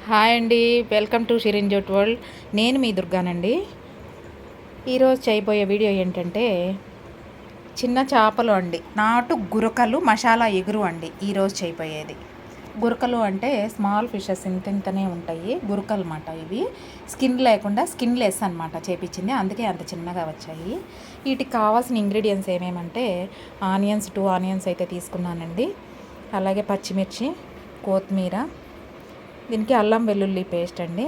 Hi అండి, welcome to షిరిన్జోట్ world. నేను మీ దుర్గానండి. ఈరోజు చేయబోయే వీడియో ఏంటంటే చిన్న చేపలు అండి, నాటు గురకలు మసాలా ఎగురు అండి. ఈరోజు చేయబోయేది గురకలు అంటే స్మాల్ ఫిషెస్ ఇంతనే ఉంటాయి గురకలు అన్నమాట. ఇవి స్కిన్ లేకుండా స్కిన్లెస్ అనమాట చేపించింది, అందుకే అంత చిన్నగా వచ్చాయి. వీటికి కావాల్సిన ఇంగ్రీడియంట్స్ ఏమేమంటే ఆనియన్స్ 2 ఆనియన్స్ అయితే తీసుకున్నానండి, అలాగే పచ్చిమిర్చి, కొత్తిమీర, దీనికి అల్లం వెల్లుల్లి పేస్ట్ అండి,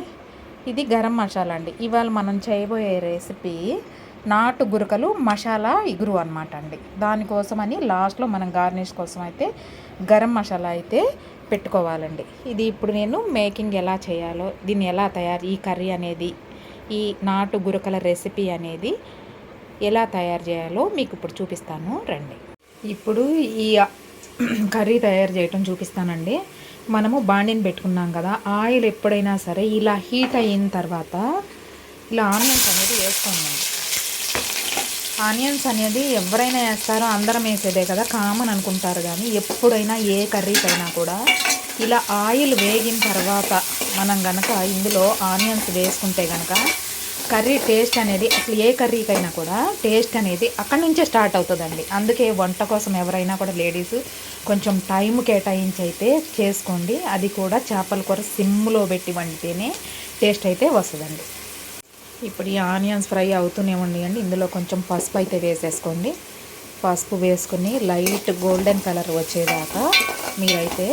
ఇది గరం మసాలా అండి. ఇవాళ మనం చేయబోయే రెసిపీ నాటు గురకలు మసాలా ఇగురు అనమాట అండి. దానికోసమని లాస్ట్లో మనం గార్నిష్ కోసం అయితే గరం మసాలా అయితే పెట్టుకోవాలండి. ఇది ఇప్పుడు నేను మేకింగ్ ఎలా చేయాలో, దీన్ని ఎలా ఈ కర్రీ అనేది, ఈ నాటు గురకల రెసిపీ అనేది ఎలా తయారు చేయాలో మీకు ఇప్పుడు చూపిస్తాను రండి. ఇప్పుడు ఈ కర్రీ తయారు చేయటం చూపిస్తానండి. మనము బాండిని పెట్టుకున్నాం కదా, ఆయిల్ ఎప్పుడైనా సరే ఇలా హీట్ అయిన తర్వాత ఇలా ఆనియన్స్ అనేది వేసుకోండి. ఆనియన్స్ అనేది ఎవరైనా వేస్తారో, అందరం వేసేదే కదా, కామన్ అనుకుంటారు. కానీ ఎప్పుడైనా ఏ కర్రీకైనా కూడా ఇలా ఆయిల్ వేగిన తర్వాత మనం గనక ఇందులో ఆనియన్స్ వేసుకుంటే కనుక కర్రీ టేస్ట్ అనేది, అసలు ఏ కర్రీకైనా కూడా టేస్ట్ అనేది అక్కడి నుంచే స్టార్ట్ అవుతుందండి. అందుకే వంట కోసం ఎవరైనా కూడా లేడీస్ కొంచెం టైం కేటాయించి అయితే చేసుకోండి. అది కూడా చేపల కూర సిమ్లో పెట్టి వండితేనే టేస్ట్ అయితే వస్తుందండి. ఇప్పుడు ఈ ఆనియన్స్ ఫ్రై అవుతూనే ఉండేయండి. ఇందులో కొంచెం పసుపు అయితే వేసేసుకోండి. పసుపు వేసుకుని లైట్ గోల్డెన్ కలర్ వచ్చేదాకా మీరైతే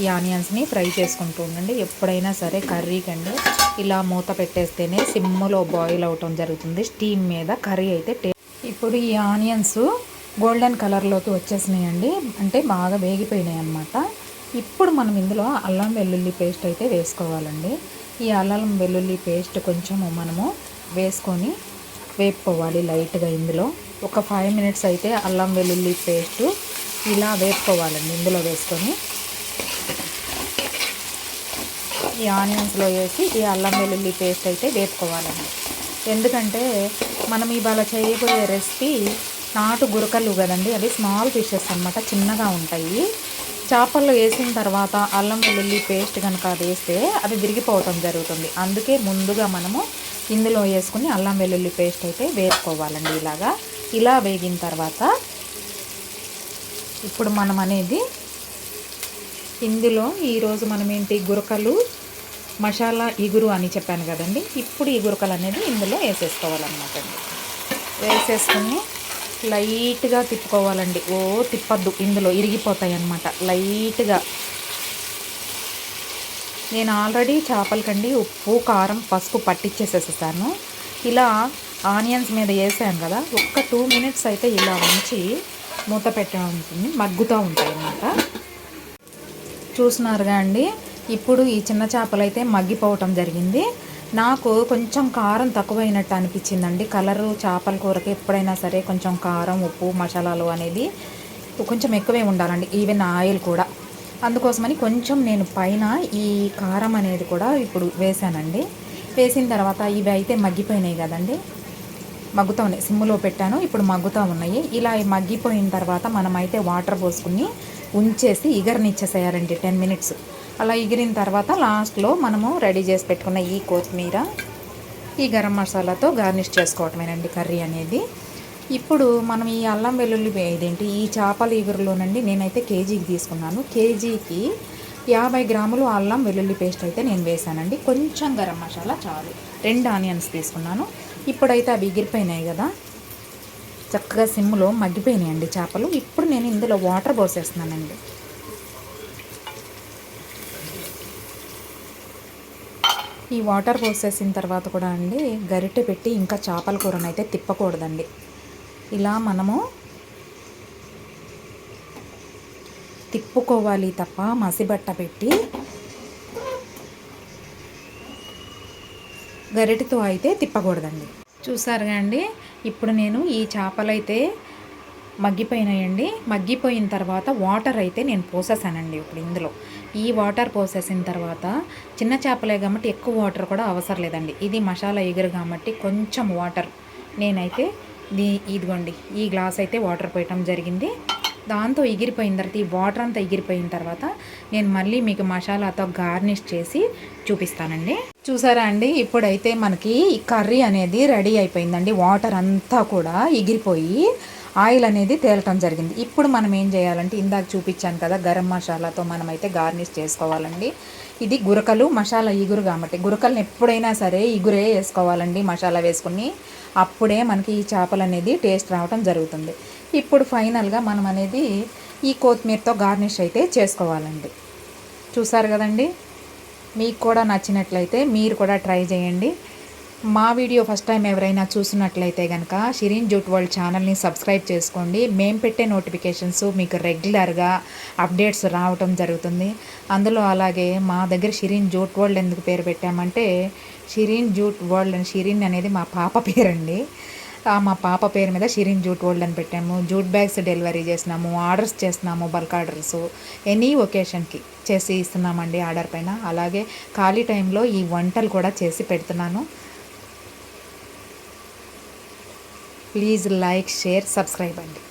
ఈ ఆనియన్స్ని ఫ్రై చేసుకుంటూ ఉండండి. ఎప్పుడైనా సరే కర్రీకండి ఇలా మూత పెట్టేస్తేనే సిమ్లో బాయిల్ అవటం జరుగుతుంది, స్టీమ్ మీద కర్రీ అయితే ఇప్పుడు ఈ ఆనియన్స్ గోల్డెన్ కలర్లోకి వచ్చేసినాయండి, అంటే బాగా వేగిపోయినాయి అన్నమాట. ఇప్పుడు మనం ఇందులో అల్లం వెల్లుల్లి పేస్ట్ అయితే వేసుకోవాలండి. ఈ అల్లం వెల్లుల్లి పేస్ట్ కొంచెము మనము వేసుకొని వేపుకోవాలి లైట్గా. ఇందులో ఒక 5 మినిట్స్ అయితే అల్లం వెల్లుల్లి పేస్ట్ ఇలా వేపుకోవాలండి. ఇందులో వేసుకొని ఈ ఆనియన్స్లో వేసి ఈ అల్లం వెల్లుల్లి పేస్ట్ అయితే వేపుకోవాలండి. ఎందుకంటే మనం ఇవాళ చేయబోయే రెసిపీ నాటు గురకలు కదండి, అవి స్మాల్ ఫిషెస్ అన్నమాట, చిన్నగా ఉంటాయి. చేపల్లో వేసిన తర్వాత అల్లం వెల్లుల్లి పేస్ట్ కనుక అది వేస్తే అది విరిగిపోవటం జరుగుతుంది. అందుకే ముందుగా మనము ఇందులో వేసుకుని అల్లం వెల్లుల్లి పేస్ట్ అయితే వేసుకోవాలండి. ఇలా వేగిన తర్వాత ఇప్పుడు మనం అనేది ఇందులో ఈరోజు మనం ఏంటి గురకలు మసాలా ఇగురు అని చెప్పాను కదండి. ఇప్పుడు ఈ గురకలు అనేది ఇందులో వేసేసుకోవాలన్నమాట అండి. వేసేసుకుని లైట్గా తిప్పుకోవాలండి. తిప్పద్దు, ఇందులో ఇరిగిపోతాయి అన్నమాట. లైట్గా నేను ఆల్రెడీ చేపలకండి ఉప్పు, కారం, పసుపు పట్టించేసేసాను. ఇలా ఆనియన్స్ మీద వేసాను కదా, ఒక్క 2 మినిట్స్ అయితే ఇలా ఉంచి మూత పెట్టే ఉంటుంది, మగ్గుతూ ఉంటాయి అన్నమాట. చూస్తున్నారుగా అండి, ఇప్పుడు ఈ చిన్న చేపలు అయితే మగ్గిపోవటం జరిగింది. నాకు కొంచెం కారం తక్కువైనట్టు అనిపించిందండి. కలరు చేపల కూరకి ఎప్పుడైనా సరే కొంచెం కారం, ఉప్పు, మసాలాలు అనేది కొంచెం ఎక్కువే ఉండాలండి, ఈవెన్ ఆయిల్ కూడా. అందుకోసమని కొంచెం నేను పైన ఈ కారం అనేది కూడా ఇప్పుడు వేసానండి. వేసిన తర్వాత ఇవి అయితే మగ్గిపోయినాయి కదండి, మగ్గుతూ ఉన్నాయి. సిమ్లో పెట్టాను, ఇప్పుడు మగ్గుతూ ఉన్నాయి. ఇలా మగ్గిపోయిన తర్వాత మనమైతే వాటర్ పోసుకుని ఉంచేసి ఇగరనిచ్చేసేయాలండి 10 మినిట్స్. అలా ఎగిరిన తర్వాత లాస్ట్లో మనము రెడీ చేసి పెట్టుకున్న ఈ కొత్తిమీర, ఈ గరం మసాలాతో గార్నిష్ చేసుకోవటమేనండి కర్రీ అనేది. ఇప్పుడు మనం ఈ అల్లం వెల్లుల్లి ఈ చేపల ఇగురులోనండి నేనైతే కేజీకి తీసుకున్నాను. కేజీకి 50 గ్రాములు అల్లం వెల్లుల్లి పేస్ట్ అయితే నేను వేసానండి. కొంచెం గరం మసాలా చాలు. 2 ఆనియన్స్ తీసుకున్నాను. ఇప్పుడైతే అవి ఎగిరిపోయినాయి కదా, చక్కగా సిమ్లో మగ్గిపోయినాయండి చేపలు. ఇప్పుడు నేను ఇందులో వాటర్ పోసేస్తున్నానండి. ఈ వాటర్ పోసేసిన తర్వాత కూడా అండి గరిటె పెట్టి ఇంకా చేపల కూరను అయితే తిప్పకూడదండి. ఇలా మనము తిప్పుకోవాలి తప్ప మసిబట్ట పెట్టి గరిటెతో అయితే తిప్పకూడదండి. చూసారుగా అండి, ఇప్పుడు నేను ఈ చేపలు అయితే మగ్గిపోయినాయండి. మగ్గిపోయిన తర్వాత వాటర్ అయితే నేను పోసేసానండి. ఇప్పుడు ఇందులో ఈ వాటర్ పోసేసిన తర్వాత చిన్న చేపలే కాబట్టి ఎక్కువ వాటర్ కూడా అవసరం లేదండి. ఇది మసాలా ఎగురు కాబట్టి కొంచెం వాటర్ నేనైతే ఇదిగోండి ఈ గ్లాస్ అయితే వాటర్ పోయటం జరిగింది. దాంతో ఎగిరిపోయిన తర్వాత ఈ వాటర్ అంతా ఎగిరిపోయిన తర్వాత నేను మళ్ళీ మీకు మసాలాతో గార్నిష్ చేసి చూపిస్తానండి. చూసారా అండి, ఇప్పుడైతే మనకి ఈ కర్రీ అనేది రెడీ అయిపోయిందండి. వాటర్ అంతా కూడా ఎగిరిపోయి ఆయిల్ అనేది తేలటం జరిగింది. ఇప్పుడు మనం ఏం చేయాలంటే ఇందాక చూపించాను కదా గరం మసాలాతో మనమైతే గార్నిష్ చేసుకోవాలండి. ఇది గురకలు మసాలా ఇగురు కాబట్టి గురకలను ఎప్పుడైనా సరే ఇగురే వేసుకోవాలండి. మసాలా వేసుకుని అప్పుడే మనకి ఈ చేపలు అనేది టేస్ట్ రావటం జరుగుతుంది. ఇప్పుడు ఫైనల్గా మనం అనేది ఈ కొత్తిమీరతో గార్నిష్ అయితే చేసుకోవాలండి. చూసారు కదండి, మీకు కూడా నచ్చినట్లయితే మీరు కూడా ట్రై చేయండి. మా వీడియో ఫస్ట్ టైం ఎవరైనా చూసినట్లయితే కనుక షిరీన్ జూట్ వరల్డ్ ఛానల్ని సబ్స్క్రైబ్ చేసుకోండి. మేము పెట్టే నోటిఫికేషన్స్ మీకు రెగ్యులర్గా అప్డేట్స్ రావటం జరుగుతుంది. అందులో అలాగే మా దగ్గర షిరీన్ జూట్ వరల్డ్ ఎందుకు పేరు పెట్టామంటే షిరీన్ జూట్ వరల్డ్ అని, షిరీన్ అనేది మా పాప పేరండి. మా పాప పేరు మీద షిరీన్ జూట్ వరల్డ్ అని పెట్టాము. జూట్ బ్యాగ్స్ డెలివరీ చేసినాము, ఆర్డర్స్ చేస్తున్నాము, బల్క్ ఆర్డర్స్ ఎనీ ఒకేషన్కి చేసి ఇస్తున్నామండి ఆర్డర్ పైన. అలాగే ఖాళీ టైంలో ఈ వంటలు కూడా చేసి పెడుతున్నాను. ప్లీజ్ లైక్, షేర్, సబ్స్క్రైబ్ అండి.